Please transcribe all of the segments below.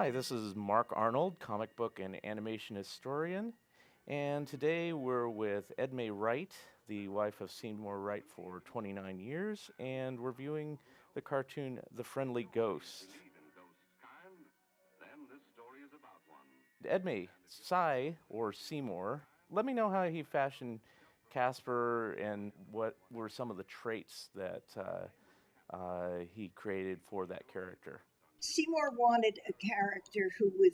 Hi, this is Mark Arnold, comic book and animation historian, and today we're with Edme Wright, the wife of Seymour Wright for 29 years, and we're viewing the cartoon The Friendly Ghost. Edme, Cy, or Seymour, let me know how he fashioned Casper and what were some of the traits that he created for that character. Seymour wanted a character who was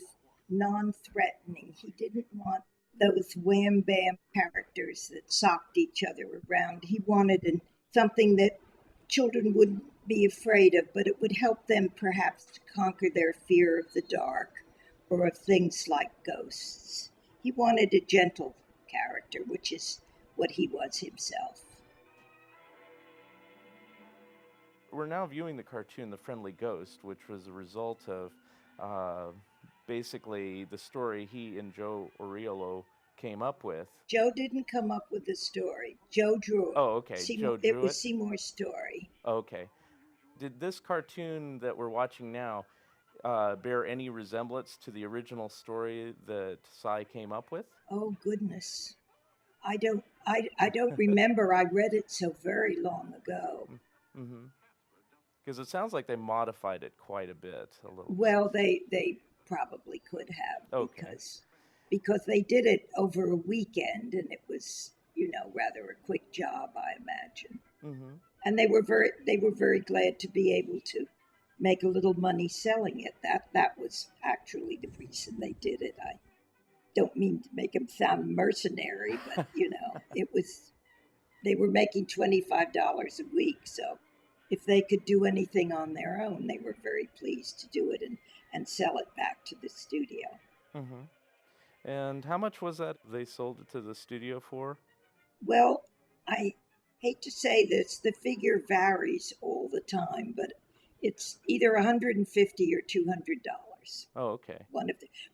non-threatening. He didn't want those wham bam characters that socked each other around. He wanted something that children wouldn't be afraid of, but it would help them perhaps to conquer their fear of the dark or of things like ghosts. He wanted a gentle character, which is what he was himself. We're now viewing the cartoon The Friendly Ghost, which was a result of basically the story he and Joe Oriolo came up with. Joe didn't come up with the story. Joe drew it. Oh, okay. Seymour, Joe drew it was Seymour's story. Okay. Did this cartoon that we're watching now bear any resemblance to the original story that Cy came up with? Oh goodness, I don't remember. I read it so very long ago. Mm-hmm. Because it sounds like they modified it quite a bit, a little Well, bit. they probably could have Okay. because they did it over a weekend and it was rather a quick job, I imagine. Mm-hmm. And they were very glad to be able to make a little money selling it. That was actually the reason they did it. I don't mean to make them sound mercenary, but it was they were making $25 a week, so if they could do anything on their own, they were very pleased to do it and sell it back to the studio. Mm-hmm. And how much was that they sold it to the studio for? Well, I hate to say this, the figure varies all the time, but it's either $150 or $200. Oh, okay.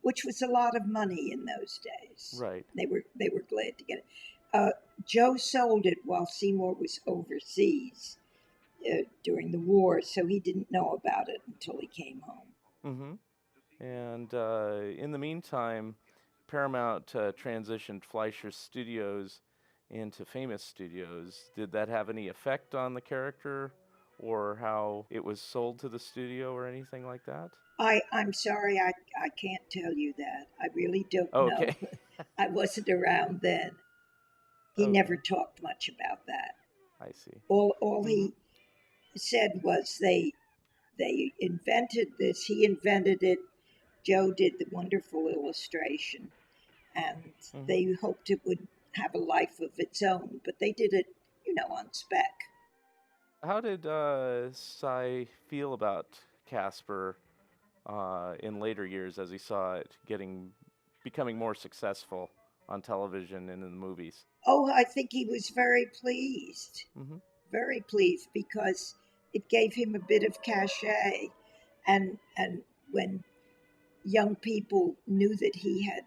Which was a lot of money in those days. Right. They were glad to get it. Joe sold it while Seymour was overseas during the war, so he didn't know about it until he came home. Mm-hmm. And in the meantime, Paramount transitioned Fleischer Studios into Famous Studios. Did that have any effect on the character or how it was sold to the studio or anything like that? I'm sorry, I can't tell you that. I really don't know. Okay. I wasn't around then. He never Okay. talked much about that. I see. All Mm-hmm. he said was they invented this. He invented it. Joe did the wonderful illustration, and Mm-hmm. they hoped it would have a life of its own. But they did it, on spec. How did Cy feel about Casper in later years as he saw it becoming more successful on television and in the movies? Oh, I think he was Mm-hmm. very pleased because it gave him a bit of cachet, and when young people knew that he had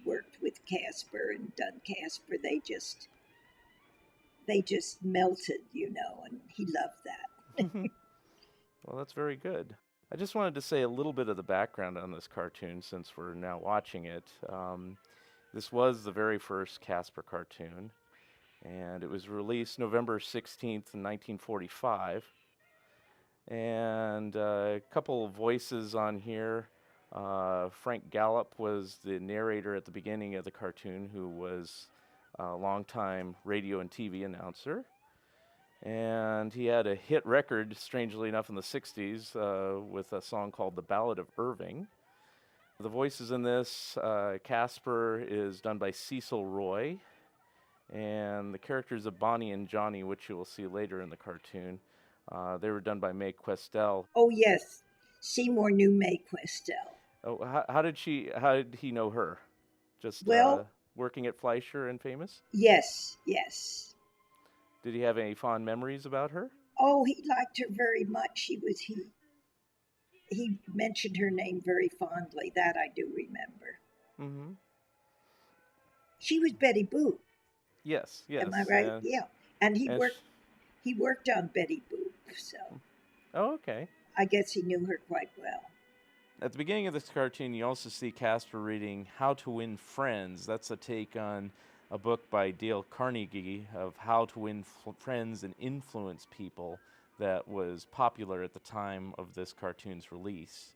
worked with Casper and done Casper, they just melted, and he loved that. Well, that's very good. I just wanted to say a little bit of the background on this cartoon since we're now watching it. This was the very first Casper cartoon, and it was released November 16th, 1945. And a couple of voices on here. Frank Gallup was the narrator at the beginning of the cartoon, who was a longtime radio and TV announcer. And he had a hit record, strangely enough, in the 60s with a song called The Ballad of Irving. The voices in this, Casper is done by Cecil Roy, and the characters of Bonnie and Johnny, which you will see later in the cartoon, they were done by Mae Questel. Oh yes, Seymour knew Mae Questel. Oh, how did he know her? Just Well, working at Fleischer and Famous? yes. Did he have any fond memories about her? Oh, he liked her very much. He mentioned her name very fondly. That I do remember. Mm-hmm. She was Betty Boop. Yes, Am I yes. right? Yeah. And he And worked he worked on Betty Boop, so oh, okay. I guess he knew her quite well. At the beginning of this cartoon, you also see Casper reading How to Win Friends. That's a take on a book by Dale Carnegie of how to win friends and influence people that was popular at the time of this cartoon's release.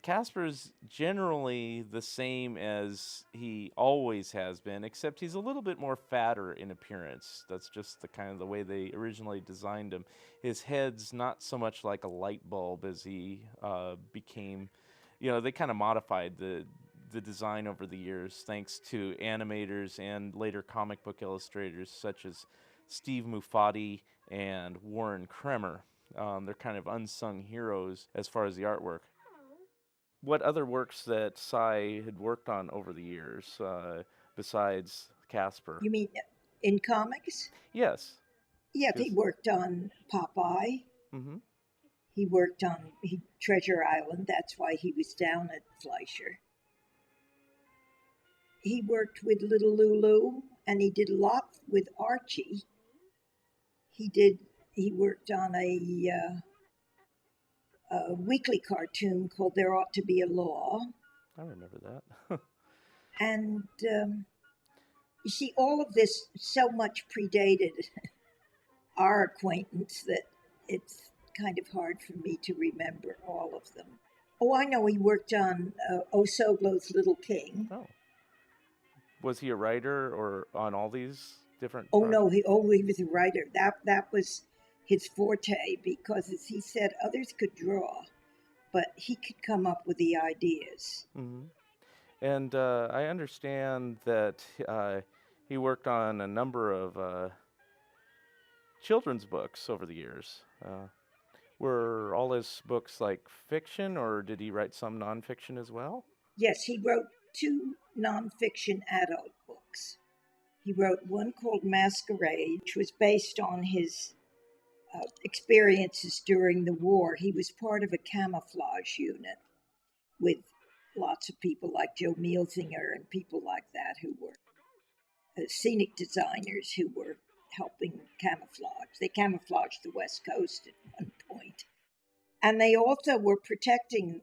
Casper's generally the same as he always has been, except he's a little bit more fatter in appearance. That's just the kind of the way they originally designed him. His head's not so much like a light bulb as he became. They kind of modified the design over the years, thanks to animators and later comic book illustrators such as Steve Muffati and Warren Kremer. They're kind of unsung heroes as far as the artwork. What other works that Cy had worked on over the years besides Casper? You mean in comics? Yes. Yeah, he worked on Popeye. Mm-hmm. He worked on Treasure Island. That's why he was down at Fleischer. He worked with Little Lulu, and he did a lot with Archie. He worked on a weekly cartoon called There Ought to Be a Law. I remember that. And you see, all of this so much predated our acquaintance that it's kind of hard for me to remember all of them. Oh, I know he worked on Osoglo's Little King. Oh. Was he a writer or on all these different projects? No, he was a writer. That was his forte, because, as he said, others could draw, but he could come up with the ideas. Mm-hmm. And I understand that he worked on a number of children's books over the years. Were all his books like fiction, or did he write some nonfiction as well? Yes, he wrote 2 nonfiction adult books. He wrote one called Masquerade, which was based on his experiences during the war. He was part of a camouflage unit with lots of people like Joe Mielzinger and people like that who were scenic designers who were helping camouflage. They camouflaged the West Coast at one point. And they also were protecting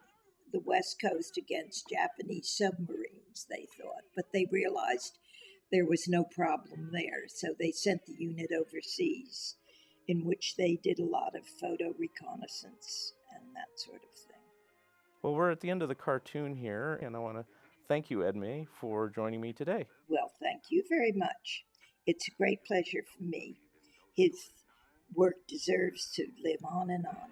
the West Coast against Japanese submarines, they thought. But they realized there was no problem there. So they sent the unit overseas, in which they did a lot of photo reconnaissance and that sort of thing. Well, we're at the end of the cartoon here, and I want to thank you, Edme, for joining me today. Well, thank you very much. It's a great pleasure for me. His work deserves to live on and on.